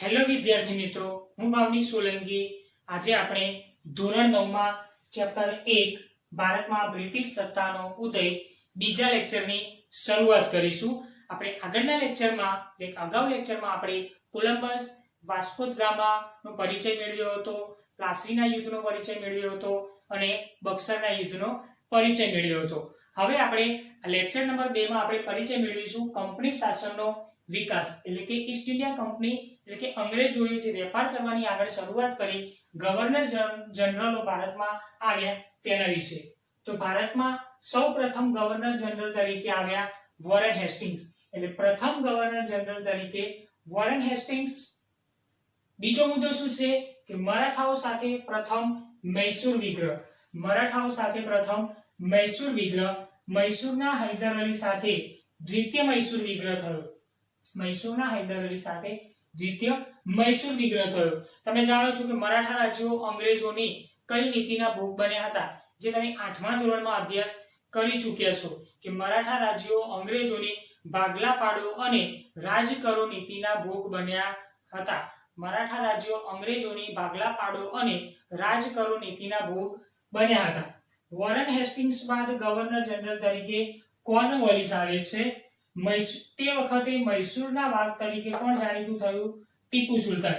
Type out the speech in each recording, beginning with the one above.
Hello વિદ્યાર્થી મિત્રો, હું ભાવની સોલંકી. આજે આપણે ધોરણ 9 માં ચેપ્ટર 1 ભારતમાં બ્રિટિશ સત્તાનો ઉદય બીજા લેક્ચરની શરૂઆત કરીશું. આપણે આગળના લેક્ચરમાં અગાઉ લેક્ચરમાં આપણે કોલંબસ, વાસ્કો દ ગામાનો પરિચય મેળવ્યો હતો, પ્લાસીના યુદ્ધનો પરિચય મેળવ્યો હતો અને બક્સરના યુદ્ધનો પરિચય મેળવ્યો હતો. હવે આપણે લેક્ચર નંબર 2 માં આપણે પરિચય મેળવીશું કંપની શાસનનો વિકાસ, એટલે કે ઈસ્ટ ઇન્ડિયા કંપની એટલે કે અંગ્રેજોએ જે વેપાર કરવાની આગળ શરૂઆત કરી, ગવર્નર જનરલો ભારતમાં આવ્યા તેના વિશે. તો ભારતમાં સૌપ્રથમ ગવર્નર જનરલ તરીકે આવ્યા વોરેન હેસ્ટિંગ્સ, એટલે પ્રથમ ગવર્નર જનરલ તરીકે વોરેન હેસ્ટિંગ્સ. બીજો મુદ્દો શું છે કે મરાઠાઓ સાથે પ્રથમ મૈસૂર વિગ્રહ. મરાઠાઓ સાથે પ્રથમ મૈસૂર વિગ્રહ. મૈસૂરના હૈદર અલી સાથે દ્વિતીય મૈસૂર વિગ્રહ થયો. મૈસૂરના હૈદર અલી સાથે દ્વિતીય મૈસૂર વિગ્રહ થયો. તમે જાણો છો કે મરાઠા રાજ્યો અંગ્રેજોની કઈ નીતિના ભોગ બન્યા હતા, જે તમે 8મા ધોરણમાં અભ્યાસ કરી ચૂક્યા છો કે મરાઠા રાજ્યો અંગ્રેજોની ભાગલા પાડો અને રાજ કરો નીતિના ભોગ બન્યા હતા. મરાઠા રાજ્યો અંગ્રેજોની ભાગલા પાડો અને રાજ કરો નીતિના ભોગ બન્યા હતા. વોરેન હેસ્ટિંગ્સ બાદ ગવર્નર જનરલ તરીકે કોર્નવોલિસ આવે છે. તે વખતે મૈસૂરના વાઘ તરીકે કોણ જાણીતું થયું? ટીપુ સુલતાન.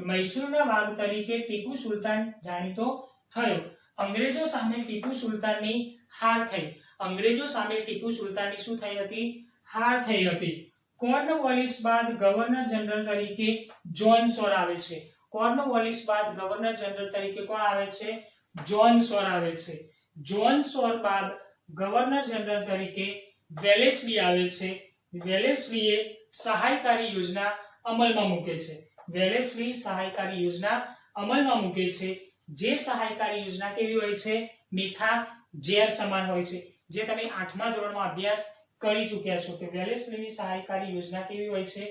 મૈસૂરના વાઘ તરીકે ટીપુ સુલતાન જાણીતો થયો. અંગ્રેજો સામે ટીપુ સુલતાનની હાર થઈ. અંગ્રેજો સામે ટીપુ સુલતાનની શું થઈ હતી? હાર થઈ હતી. કોર્નવોલિસ બાદ ગવર્નર જનરલ તરીકે જોન સોર આવે છે. કોર્નવોલિસ બાદ ગવર્નર જનરલ તરીકે કોણ આવે છે? જોન સોર આવે છે. જોન સોર બાદ ગવર્નર જનરલ તરીકે વેલેસ્લી આવે છે. વેલેસ્લીએ સહાયકારી યોજના અમલમાં મૂકે છે. વેલેસ્લી સહાયકારી યોજના અમલમાં મૂકે છે. જે સહાયકારી યોજના કેવી હોય છે? મીઠા ઝેર સમાન હોય છે. જે તમે 8મા ધોરણમાં અભ્યાસ કરી ચૂક્યા છો કે વેલેસ્લીની સહાયકારી યોજના કેવી હોય છે?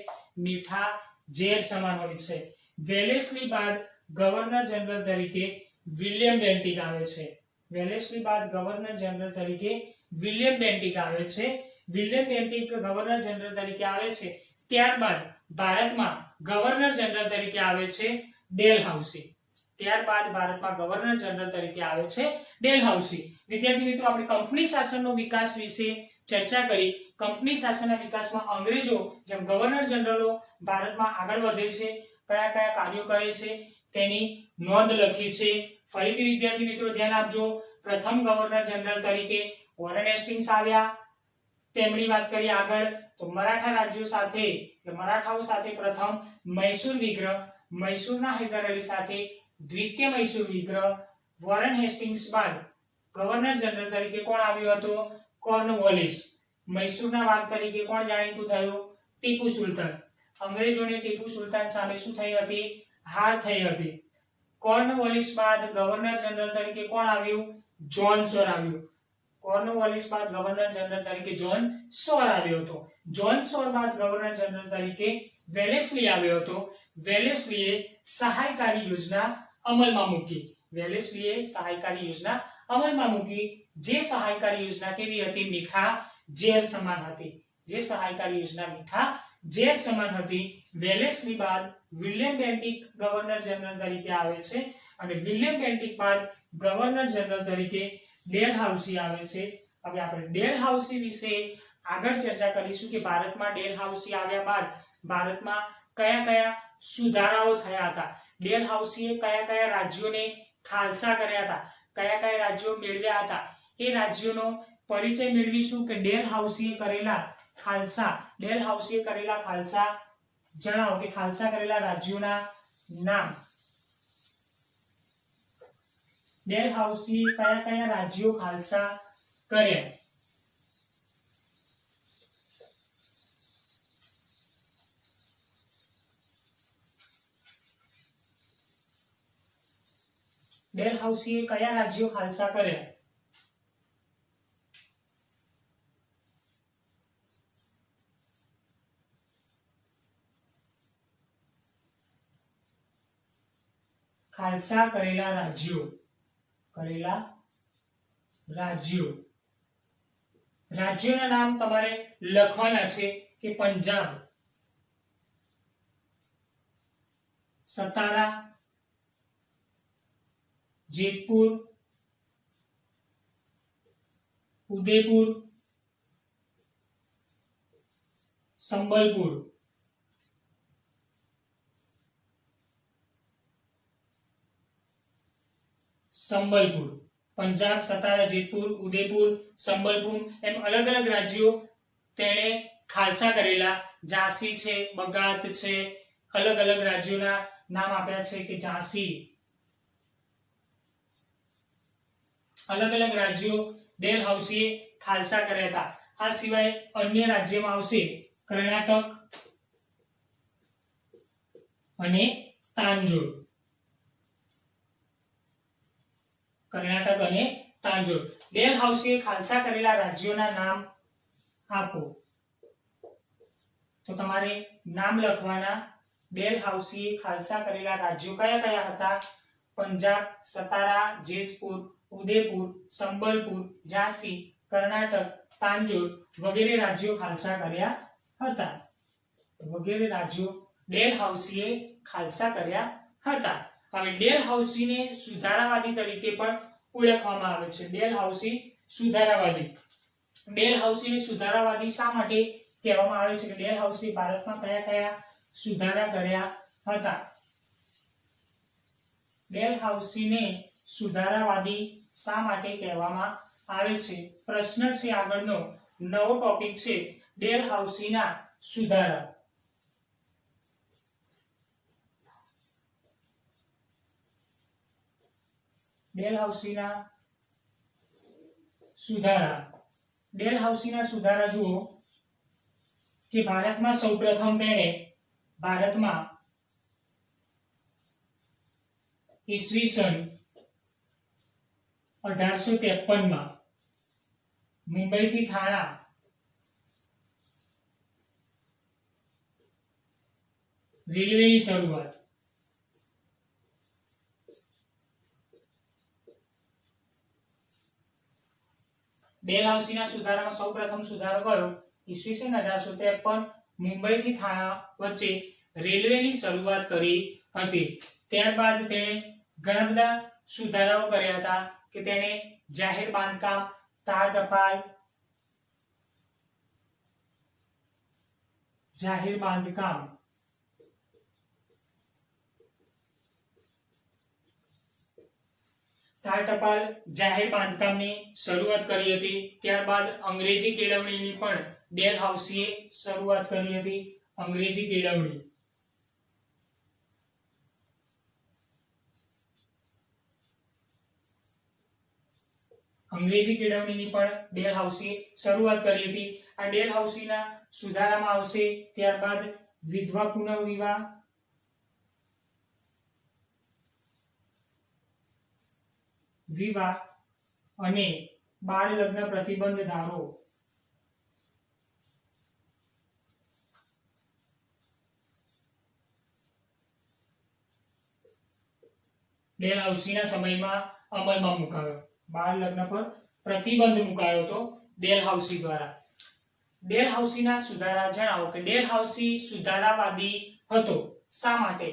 મીઠા ઝેર સમાન હોય છે. વેલેસ્લી બાદ ગવર્નર જનરલ તરીકે વિલિયમ બેન્ટિક આવે છે. વેલેસ્લી બાદ ગવર્નર જનરલ તરીકે વિલિયમ બેન્ટિક આવે છે. વિલિયમ બેન્ટિક ગવર્નર જનરલ તરીકે આવે છે. ત્યારબાદ ભારતમાં ગવર્નર જનરલ તરીકે આવે છે ડેલહાઉસી. ત્યારબાદ ભારતમાં ગવર્નર જનરલ તરીકે આવે છે ડેલહાઉસી. વિદ્યાર્થી મિત્રો, આપણે કંપની શાસનનો વિકાસ વિશે ચર્ચા કરી. કંપની શાસનના વિકાસમાં અંગ્રેજો જેમ ગવર્નર જનરલો ભારતમાં આગળ વધે છે, કયા કયા કાર્યો કરે છે તેની નોંધ લખી છે. ફરીથી વિદ્યાર્થી મિત્રો ધ્યાન આપજો. પ્રથમ ગવર્નર જનરલ તરીકે વોરેન હેસ્ટિંગ્સ આવ્યા, તેમની વાત કરીએ આગળ તો મરાઠા રાજ્યો સાથે મરાઠાઓ સાથે પ્રથમ મૈસૂર વિગ્રહ. મૈસૂરના હૈદર અલી સાથે દ્વિતીય મૈસૂર વિગ્રહ. વોરેન હેસ્ટિંગ્સ બાદ ગવર્નર જનરલ તરીકે કોણ આવ્યો હતો? કોર્નવોલિસ. મૈસૂરના વાઘ તરીકે કોણ જાણીતું થયું? ટીપુ સુલતાન. અંગ્રેજોને ટીપુ સુલતાન સામે શું થઈ હતી? હાર થઈ હતી. કોર્નવોલિસ બાદ ગવર્નર જનરલ તરીકે કોણ આવ્યું? જોન સોર આવ્યું. કોર્નવોલિસ બાદ ગવર્નર જનરલ તરીકે જોન સોર આવ્યો હતો. જોન સોર બાદ ગવર્નર જનરલ તરીકે વેલેસ્લી આવ્યો હતો. વેલેસ્લીએ સહાયકારી યોજના અમલમાં મૂકી. વેલેસ્લીએ સહાયકારી યોજના અમલમાં મૂકી. જે સહાયકારી યોજના કેવી હતી? મીઠા ઝેર સમાન હતી. જે સહાયકારી યોજના મીઠા ઝેર સમાન હતી. વેલેસ્લી બાદ વિલિયમ બેન્ટિક ગવર્નર જનરલ તરીકે આવે છે અને વિલિયમ બેન્ટિક બાદ ગવર્નર જનરલ તરીકે ડેલહાઉસી આવે છે. હવે આપણે ડેલહાઉસી વિશે આગળ ચર્ચા કરીશું કે ભારતમાં ડેલહાઉસી આવ્યા બાદ ભારતમાં કયા કયા સુધારાઓ થયા હતા. ડેલહાઉસીએ કયા કયા રાજ્યોને ખાલસા કર્યા હતા, કયા કયા રાજ્યો મેળવ્યા હતા, એ રાજ્યોનો પરિચય મેળવીશું કે ડેલહાઉસીએ કરેલા ખાલસા. ડેલહાઉસીએ કરેલા ખાલસા જણાવો કે ખાલસા કરેલા રાજ્યોના નામ. ડેલહાઉસી કયા કયા રાજ્યો ખાલસા કર્યા? ડેલહાઉસીએ કયા રાજ્યો ખાલસા કર્યા? ખાલસા કરેલા રાજ્યો. રાજ્યોના નામ તમારે લખવાના છે કે પંજાબ, सतारा, जेतपुर, उदयपुर, संबलपुर, संबलपुर, पंजाब, सतारा, जेतपुर, उदयपुर, संबलपुर एम अलग अलग राज्यों तेणे खालसा करेला। झांसी छे, बगात छे, अलग अलग राज्योना नाम आप्या छे कि झांसी, अलग अलग राज्यों डेलहाउसीए खालसा कर्या था। आ सिवाय अन्य राज्योमां आवशे कर्नाटक अने तांजोर, कर्नाटक अने तांजोर। डेलहाउसीए खालसा करेला राज्योना नाम आपो। तो तमारे नाम लखवाना। डेलहाउसीए खालसा करेला राज्यों कया कया हता? पंजाब, सतारा, जेतपुर, उदयपुर, संबलपुर, झांसी, कर्नाटक, तांजोर वगैरह राज्यों खालसा कर्या हता। वगैरह राज्यों डेलहाउसीए खालसा कर्या हता। હવે ડેલહાઉસીને સુધારાવાદી તરીકે પણ ઓળખવામાં આવે છે। ડેલહાઉસી સુધારાવાદી। ડેલહાઉસીને સુધારાવાદી શા માટે કહેવામાં આવે છે કે ડેલહાઉસી ભારતમાં કયા કયા સુધારા કર્યા હતા? ડેલહાઉસીને સુધારાવાદી શા માટે કહેવામાં આવે છે? પ્રશ્ન છે આગળનો, નવો ટોપિક છે ડેલહાઉસીના સુધારા। ડેલહાઉસીના સુધારા। ડેલહાઉસીના સુધારા જુઓ કે ભારતમાં સૌપ્રથમ તેણે ભારતમાં ઈસવીસન 1853 માં મુંબઈથી થાણા રેલવેની શરૂઆત। ડેલહાઉસીના સુધારામાં સૌપ્રથમ સુધારો કયો? ઈસવીસન 1853 મુંબઈથી થાણા વચ્ચે રેલવેની શરૂઆત કરી હતી। ત્યારબાદ તેણે ઘણા બધા સુધારાઓ કર્યા હતા કે તેણે જાહેર બાંધકામ, તાર ટપાલ, જાહેર બાંધકામ, તાર ટપાલ જાહેર બાંધકામની શરૂઆત કરી હતી। ત્યારબાદ અંગ્રેજી કેળવણીની પણ ડેલહાઉસીએ શરૂઆત કરી હતી। અંગ્રેજી કેળવણી, અંગ્રેજી કેળવણીની પણ ડેલહાઉસીએ શરૂઆત કરી હતી। આ ડેલહાઉસીના સુધારામાં આવશે ત્યારબાદ વિધવા પુનર્વિવાહ, વિવાહ અને બાળ લગ્ન પ્રતિબંધ ધારો। ડેલહાઉસીના સમયમાં અમલમાં મુકાયો। બાળ લગ્ન પર પ્રતિબંધ મુકાયો હતો ડેલહાઉસી દ્વારા। ડેલહાઉસીના સુધારા જણાવો કે ડેલહાઉસી સુધારાવાદી હતો શા માટે?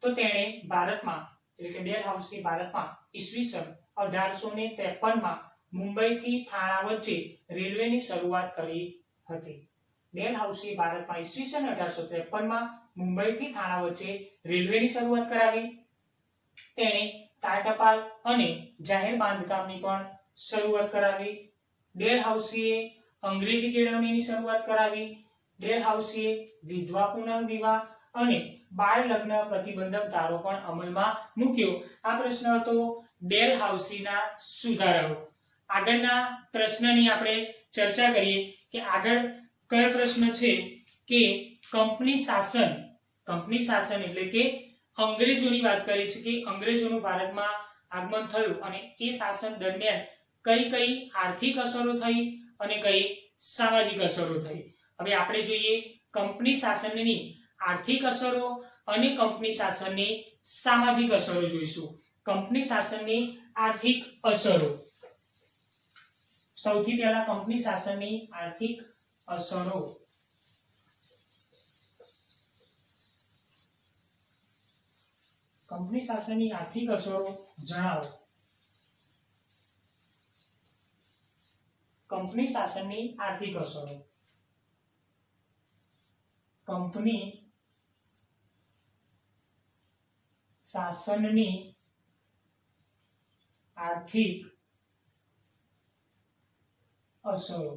તો તેણે ભારતમાં એટલે કે ડેલહાઉસી ભારતમાં ઈસવીસન 1853 માં મુંબઈથી થાણા વચ્ચે રેલવેની શરૂઆત કરી હતી। ડેલહાઉસી ભારતમાં ઈસવીસન 1853 માં મુંબઈથી થાણા વચ્ચે રેલવેની શરૂઆત કરાવી। તેણે તાર ટપાલ અને જાહેર બાંધકામની પણ શરૂઆત કરાવી। ડેલહાઉસીએ અંગ્રેજી કેળવણીની શરૂઆત કરાવી। ડેલહાઉસીએ વિધવા પુનર્વિવાહ અને બાળ લગ્ન પ્રતિબંધક ધારો પણ અમલમાં મૂક્યો। આ પ્રશ્ન હતો ડેલહાઉસીના સુધારાઓ। આગળના પ્રશ્નની આપણે ચર્ચા કરીએ કે આગળ કયો પ્રશ્ન છે કે કંપની શાસન એટલે કે અંગ્રેજોની વાત કરી છે કે અંગ્રેજોનું ભારતમાં આગમન થયું અને એ શાસન દરમિયાન કઈ કઈ આર્થિક અસરો થઈ અને કઈ સામાજિક અસરો થઈ। હવે આપણે જોઈએ કંપની શાસનની આર્થિક અસરો અને કંપની શાસનની સામાજિક અસરો જોઈશું। કંપની શાસનની આર્થિક અસરો, સૌથી પહેલા કંપની શાસનની આર્થિક અસરો। કંપની શાસનની આર્થિક અસરો જણાવો. કંપની શાસનની આર્થિક અસરો. કંપની શાસનની આર્થિક અસરો.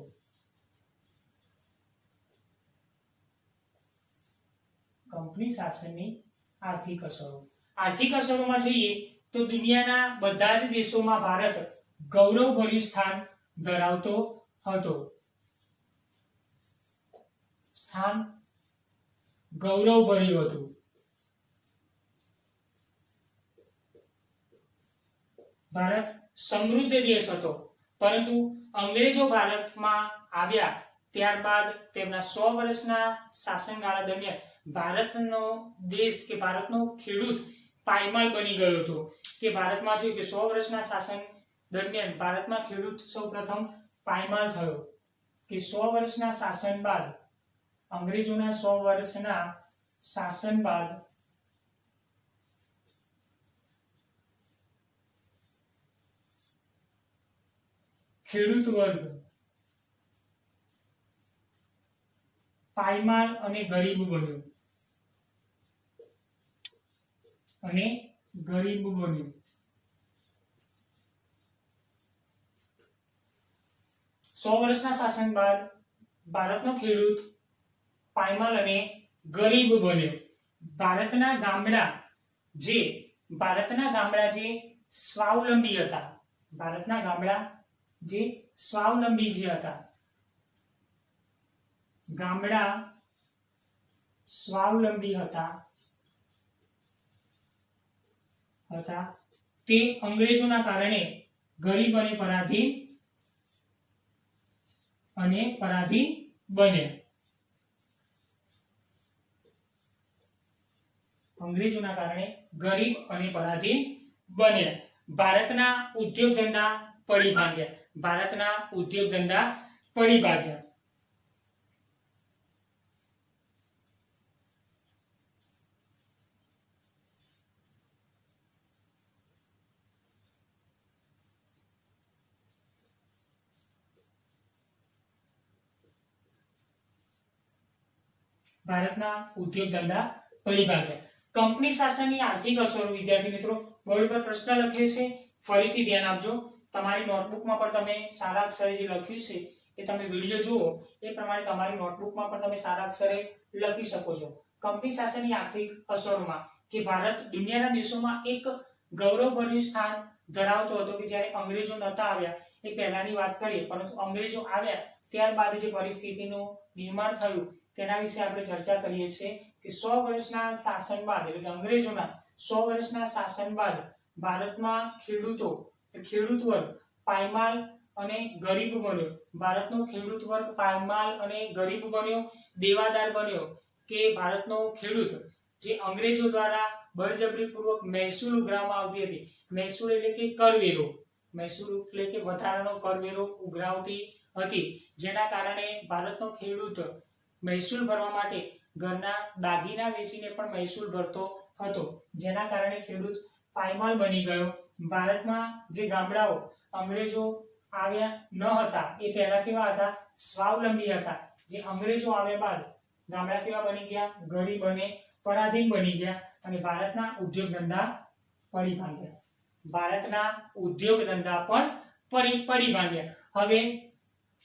કંપની શાસનની આર્થિક અસરો. આર્થિક અસરોમાં જોઈએ તો દુનિયાના બધા જ દેશોમાં ભારત ગૌરવભર્યું સ્થાન ધરાવતો હતો. સ્થાન ગૌરવભર્યું હતું. ભારત સમૃદ્ધ દેશ હતો, પરંતુ અંગ્રેજો ભારતમાં આવ્યા ત્યારબાદ તેમના 100 વર્ષના શાસનગાળા દરમિયાન ભારતનો દેશ કે ભારતનો ખેડૂત પાયમાલ બની ગયો હતો. કે ભારતમાં જોયું કે 100 વર્ષના શાસન દરમિયાન ભારતમાં ખેડૂત સૌપ્રથમ પાયમાલ થયો. કે 100 વર્ષના શાસન બાદ, અંગ્રેજોના 100 વર્ષના શાસન બાદ ખેડૂત વર્ગ પાયમાલ અને ગરીબ બન્યો. અને ગરીબ બન્યો. 100 વર્ષના શાસન બાદ ભારતનો ખેડૂત પાયમાલ અને ગરીબ બન્યો. ભારતના ગામડા જે સ્વાવલંબી હતા, ભારતના ગામડા જે સ્વાવલંબી જે હતા, ગામડા સ્વાવલંબી હતા તે અંગ્રેજોના કારણે ગરીબ અને પરાધીન બન્યા. અંગ્રેજોના કારણે ગરીબ અને પરાધીન બન્યા. ભારતના ઉદ્યોગ ધંધા પડી ભાગ્યા. ભારતના ઉદ્યોગ ધંધા પડી ભાગ્યા. ભારતના ઉદ્યોગ ધંધા પડી ભાગ્યા. કંપની શાસનની આર્થિક અસરો વિદ્યાર્થી મિત્રો બોર્ડ પર પ્રશ્ન લખ્યો છે, ફરીથી ધ્યાન આપજો. તમારી નોટબુકમાં પણ તમે સારા અક્ષરે જે લખ્યું છે એ તમે વિડિયો જુઓ, એ પ્રમાણે તમારી નોટબુકમાં પણ તમે સારા અક્ષરે લખી શકો છો. કંપની શાસનની આર્થિક અસરોમાં કે ભારત દુનિયાના દેશોમાં એક ગૌરવભર્યું સ્થાન ધરાવતો હતો. કે જ્યારે અંગ્રેજો નતા આવ્યા એ પહેલાની વાત કરીએ, પરંતુ અંગ્રેજો આવ્યા ત્યારબાદ જે પરિસ્થિતિનું નિર્માણ થયું તેના વિશે આપણે ચર્ચા કરીએ છીએ. કે 100 વર્ષના શાસન બાદ, એટલે કે અંગ્રેજોના 100 વર્ષના શાસન બાદ ભારતમાં ખેડૂત વર્ગ પાયમાલ અને ગરીબ બન્યો. ભારતનો ખેડૂત વર્ગ પાયમાલ અને ગરીબ બન્યો, દેવાદાર બન્યો. કે ભારતનો ખેડૂત જે અંગ્રેજો દ્વારા બળજબરીપૂર્વક મહેસૂલ ઉઘરાવવામાં આવતી હતી, મહેસૂલ એટલે કે કરવેરો, મહેસૂલ એટલે કે વધારાનો કરવેરો ઉઘરાવતી હતી, જેના કારણે ભારતનો ખેડૂત મહેસૂલ ભરવા માટે ઘરના દાગીના વેચીને પણ મહેસૂલ ભરતો હતો, જેના કારણે ખેડૂત પાયમાલ બની ગયો. ભારતમાં જે ગામડાઓ અંગ્રેજો આવ્યા ન હતા એ પહેલા કેવા હતા? સ્વાવલંબી હતા. જે અંગ્રેજો આવ્યા બાદ ગામડા કેવા બની ગયા? ગરીબ અને પરાધીન બની ગયા. અને ભારતના ઉદ્યોગ ધંધા પડી ભાગ્યા. ભારતના ઉદ્યોગ ધંધા પણ પડી ભાગ્યા. હવે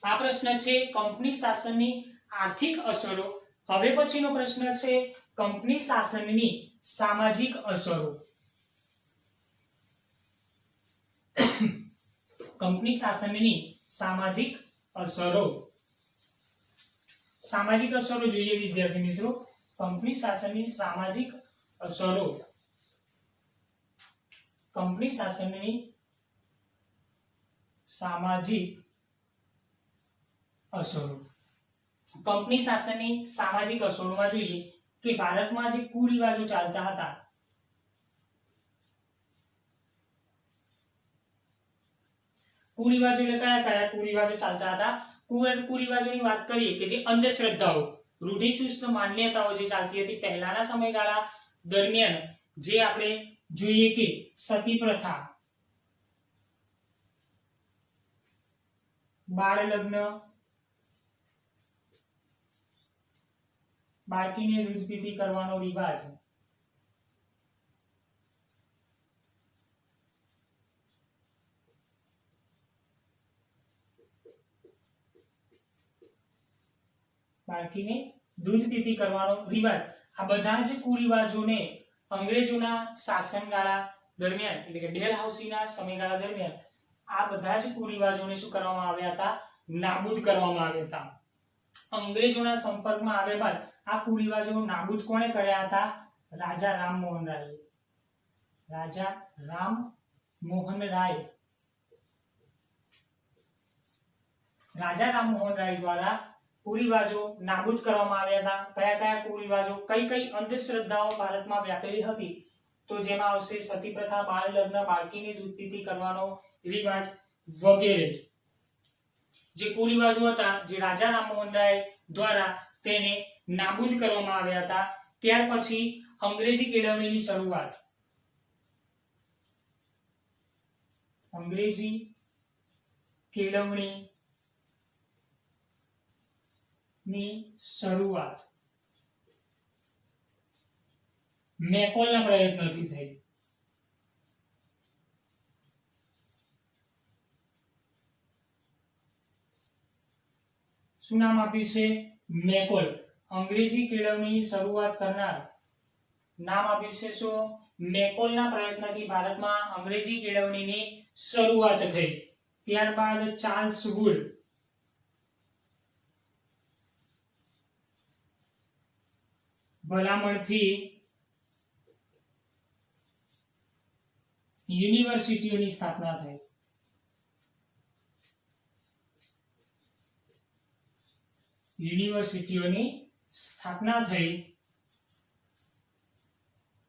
આ પ્રશ્ન છે કંપની શાસનની આર્થિક અસરો. હવે પછીનો પ્રશ્ન છે કંપની શાસનની સામાજિક અસરો. કંપની શાસનની સામાજિક અસરો. સામાજિક અસરો જોઈએ વિદ્યાર્થી મિત્રો. કંપની શાસનની સામાજિક અસરો. કંપની શાસનની સામાજિક અસરો. કંપની શાસનની સામાજિક અસરોમાં જોઈએ કે ભારતમાં જે કુરિવાજો ચાલતા હતા, કુરિવાજો એટલે કયા કુરિવાજો ચાલતા હતા? કુરિવાજોની વાત કરીએ કે જે અંધશ્રદ્ધાઓ, રૂઢિચુસ્ત માન્યતાઓ જે ચાલતી હતી પહેલાના સમયગાળા દરમિયાન, જે આપણે જોઈએ કે સતી પ્રથા, બાળ લગ્ન, બાળકીને દૂધ પીતી કરવાનો રિવાજ, બાળકીને દૂધ પીતી કરવાનો રિવાજ, આ બધા જ કુરિવાજોને અંગ્રેજોના શાસનગાળા દરમિયાન એટલે કે ડેલહાઉસીના સમયગાળા દરમિયાન આ બધા જ કુરિવાજોને શું કરવામાં આવ્યા હતા? નાબૂદ કરવામાં આવ્યા હતા. અંગ્રેજોના સંપર્કમાં આવ્યા બાદ આ કુરિવાજો નાબૂદ કોણે કર્યા હતા? રાજા રામમોહન રાય. રાજા રામમોહન રાય, રાજા રામમોહન રાય દ્વારા કુરિવાજો નાબૂદ કરવામાં આવ્યા હતા. કયા કયા કુરિવાજો, કઈ કઈ અંધશ્રદ્ધાઓ ભારતમાં વ્યાપેલી હતી? તો જેમાં આવશે સતી પ્રથા, બાળ લગ્ન, બાળકીને દૂધ પીતી કરવાનો રિવાજ વગેરે. જે કુરિવાજો હતા જે રાજા રામમોહન રાય દ્વારા તેને નાબૂદ કરવામાં આવ્યા હતા. ત્યાર પછી અંગ્રેજી કેળવણીની શરૂઆત, અંગ્રેજી કેળવણીની શરૂઆત મેકોલના પ્રયત્નથી થઈ. શું નામ આપ્યું છે? મેકોલ. અંગ્રેજી કેળવણીની શરૂઆત કરનાર નામ આપ્યું છે શું? મેકોલના પ્રયત્નથી ભારતમાં અંગ્રેજી કેળવણીની શરૂઆત થઈ. ત્યારબાદ ચાર્લ્સ વુડ, ભલામણથી યુનિવર્સિટીઓની સ્થાપના થઈ. યુનિવર્સિટીઓની સ્થાપના થઈ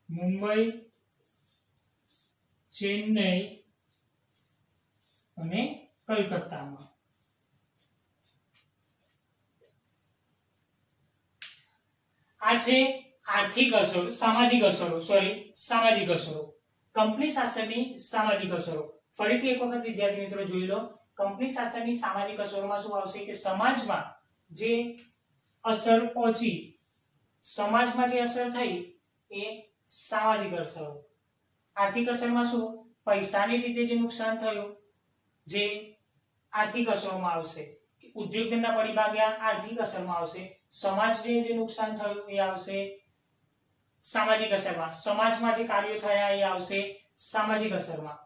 મુંબઈ, ચેન્નઈ અને કલકત્તામાં. આ છે આર્થિક અસરો, સામાજિક અસરો, સામાજિક અસરો. કંપની શાસનની સામાજિક અસરો. ફરીથી એક વખત વિદ્યાર્થી મિત્રો જોઈ લો. કંપની શાસનની સામાજિક અસરોમાં શું આવશે કે સમાજમાં જે અસર પહોંચી, સમાજમાં જે અસર થઈ એ સામાજિક અસરો. આર્થિક અસરમાં શું? પૈસાની રીતે જે નુકસાન થયું જે આર્થિક અસરોમાં આવશે. ઉદ્યોગ ધંધા પડી ભાગ્યા આર્થિક અસરમાં આવશે. સમાજને જે નુકસાન થયું એ આવશે સામાજિક અસરમાં. સમાજમાં જે કાર્યો થયા એ આવશે સામાજિક અસરમાં.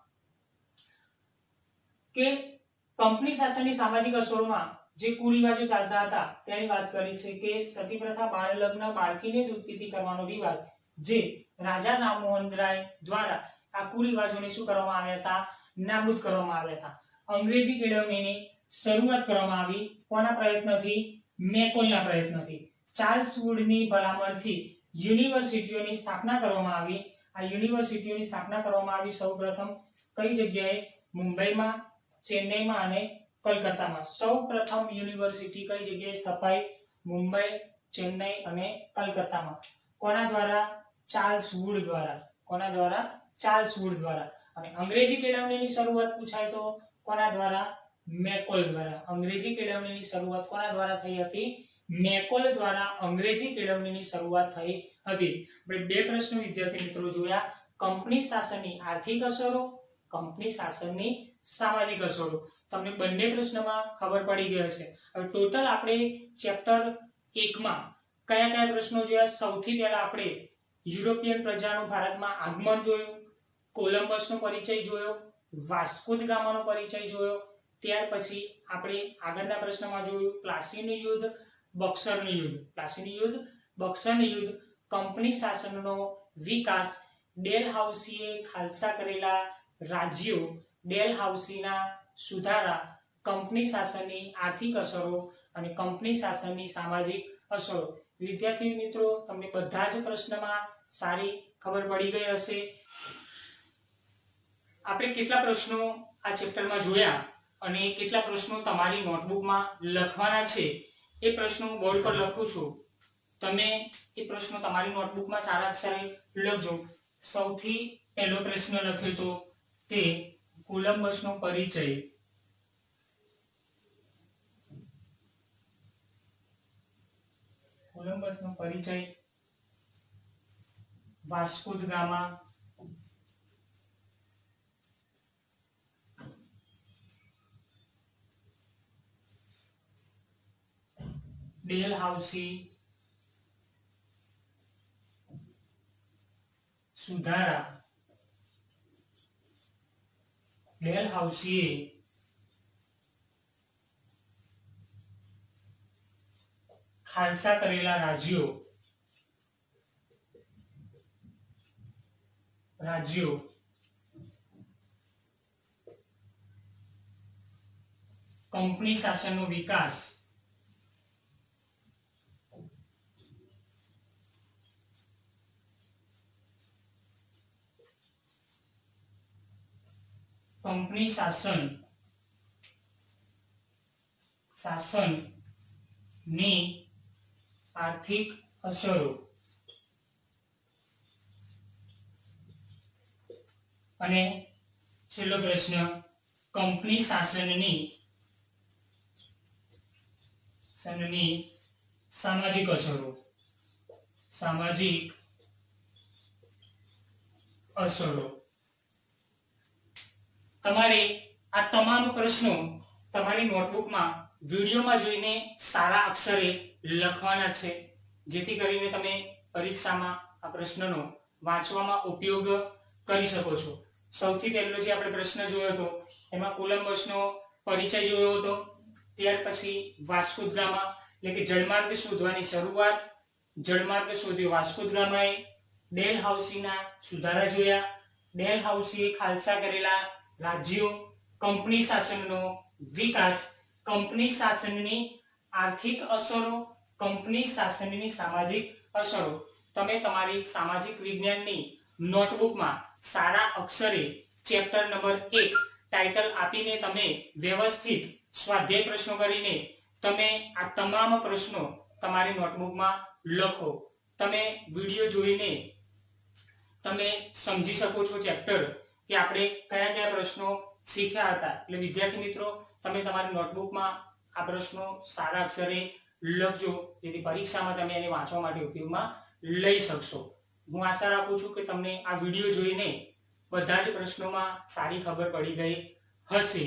કે કંપની શાસનની સામાજિક અસરોમાં જે કુરિવાજો ચાલતા હતા તેની વાત કરી છે કે સતી પ્રથા, બાળ લગ્ન, બાળકીને દૂધ પીતી કરવાનો રિવાજ, જે રાજા રામમોહન રાય દ્વારા આ કુરિવાજોને શું કરવામાં આવ્યા હતા? નાબૂદ કરવામાં આવ્યા હતા. અંગ્રેજી કેળવણીની શરૂઆત કરવામાં આવી કોના પ્રયત્નથી? મેકોલના પ્રયત્નથી. ચાર્લ્સ વુડની ભલામણથી યુનિવર્સિટીઓની સ્થાપના કરવામાં આવી. આ યુનિવર્સિટીઓની સ્થાપના કરવામાં આવી સૌપ્રથમ કઈ જગ્યાએ? મુંબઈમાં, ચેન્નઈમાં અને કલકત્તામાં. સૌપ્રથમ યુનિવર્સિટી કઈ જગ્યાએ સ્થપાઈ? મુંબઈ, ચેન્નઈ અને કલકત્તામાં. કોના દ્વારા? ચાર્લ્સ વુડ દ્વારા. કોના દ્વારા? ચાર્લ્સ વુડ દ્વારા. અને અંગ્રેજી કેળવણીની શરૂઆત પૂછાય તો કોના દ્વારા? મેકોલ દ્વારા. અંગ્રેજી કેળવણીની શરૂઆત કોના દ્વારા થઈ હતી? મેકોલ દ્વારા અંગ્રેજી કેળવણીની શરૂઆત થઈ હતી. આપણે બે પ્રશ્નો વિદ્યાર્થી મિત્રો જોયા. કંપની શાસનની આર્થિક અસરો, કંપની શાસનની સામાજિક અસરો. તમને બંને પ્રશ્નમાં ખબર પડી ગઈ હશે. હવે ટોટલ આપણે ચેપ્ટર 1 માં કયા કયા પ્રશ્નો જોયા? સૌથી પહેલા આપણે યુરોપિયન પ્રજાનું ભારતમાં આગમન જોયું, કોલંબસનો પરિચય જોયો, વાસ્કો દ ગામાનો પરિચય જોયો. ત્યાર પછી આપણે આગળના પ્રશ્નમાં જોયું પ્લાસીનું યુદ્ધ, બક્સરનું યુદ્ધ. પ્લાસીનું યુદ્ધ, બક્સરનું યુદ્ધ, કંપની શાસનનો વિકાસ, ડેલહાઉસીએ ખાલસા કરેલા રાજ્યો, ડેલહાઉસીના સુધારા, કંપની શાસનની આર્થિક અસરો અને કંપની શાસનની સામાજિક અસરો. વિદ્યાર્થી મિત્રો તમને બધા જ પ્રશ્નમાં સારી ખબર પડી ગઈ હશે. આપણે કેટલા પ્રશ્નો આ ચેપ્ટરમાં જોયા અને કેટલા પ્રશ્નો તમારી નોટબુકમાં લખવાના છે એ પ્રશ્નો બોર્ડ પર લખું છું. તમે એ પ્રશ્નો તમારી નોટબુકમાં સારા અક્ષરે લખજો. સૌથી પહેલો પ્રશ્ન લખ્યો તો તે કોલંબસનો પરિચય. કોલંબસનો પરિચય વાસ્કો દ ગામા, ડેલહાઉસી, સુધારા. ડેલહાઉસીએ ખાલસા કરેલા રાજ્યો કંપની શાસનનો વિકાસ કંપની શાસનની આર્થિક અસરો. અને છેલ્લો પ્રશ્ન કંપની શાસનની સામાજિક અસરો. તમારે આ તમામ પ્રશ્નો તમારી નોટબુકમાં વિડીયોમાં જોઈને સારા અક્ષરે લખવાના છે, જેથી કરીને તમે પરીક્ષામાં આ પ્રશ્નનો વાંચવામાં ઉપયોગ કરી શકો છો. સૌથી પહેલો જે આપણે પ્રશ્ન જોયો હતો એમાં કોલંબસનો પરિચય જોયો હતો. ત્યાર પછી વાસ્કો દ ગામા એટલે કે જળમાર્ગ શોધવાની શરૂઆત, જળમાર્ગ શોધ્યો વાસ્કો દ ગામાએ. ડેલહાઉસીના સુધારા જોયા, ડેલહાઉસીએ ખાલસા કરેલા રાજ્યો, કંપની શાસનનો વિકાસ, કંપની શાસનની આર્થિક અસરો, કંપની શાસનની સામાજિક અસરો. તમે તમારી સામાજિક વિજ્ઞાનની નોટબુકમાં સારા અક્ષરે ચેપ્ટર નંબર 1 ટાઇટલ આપીને તમે વ્યવસ્થિત સ્વાધ્યાય પ્રશ્નો કરીને તમે આ તમામ પ્રશ્નો તમારી નોટબુકમાં લખો. તમે વિડીયો જોઈને તમે સમજી શકો છો ચેપ્ટર કે આપણે કયા કયા પ્રશ્નો શીખ્યા હતા. એટલે વિદ્યાર્થી મિત્રો, તમે તમારી નોટબુકમાં આ પ્રશ્નો સારા અક્ષરે લખજો, જેથી પરીક્ષામાં તમે એને વાંચવા માટે ઉપયોગમાં લઈ શકશો. હું આશા રાખું છું કે તમને આ વિડીયો જોઈને બધા જ પ્રશ્નોમાં સારી ખબર પડી ગઈ હશે.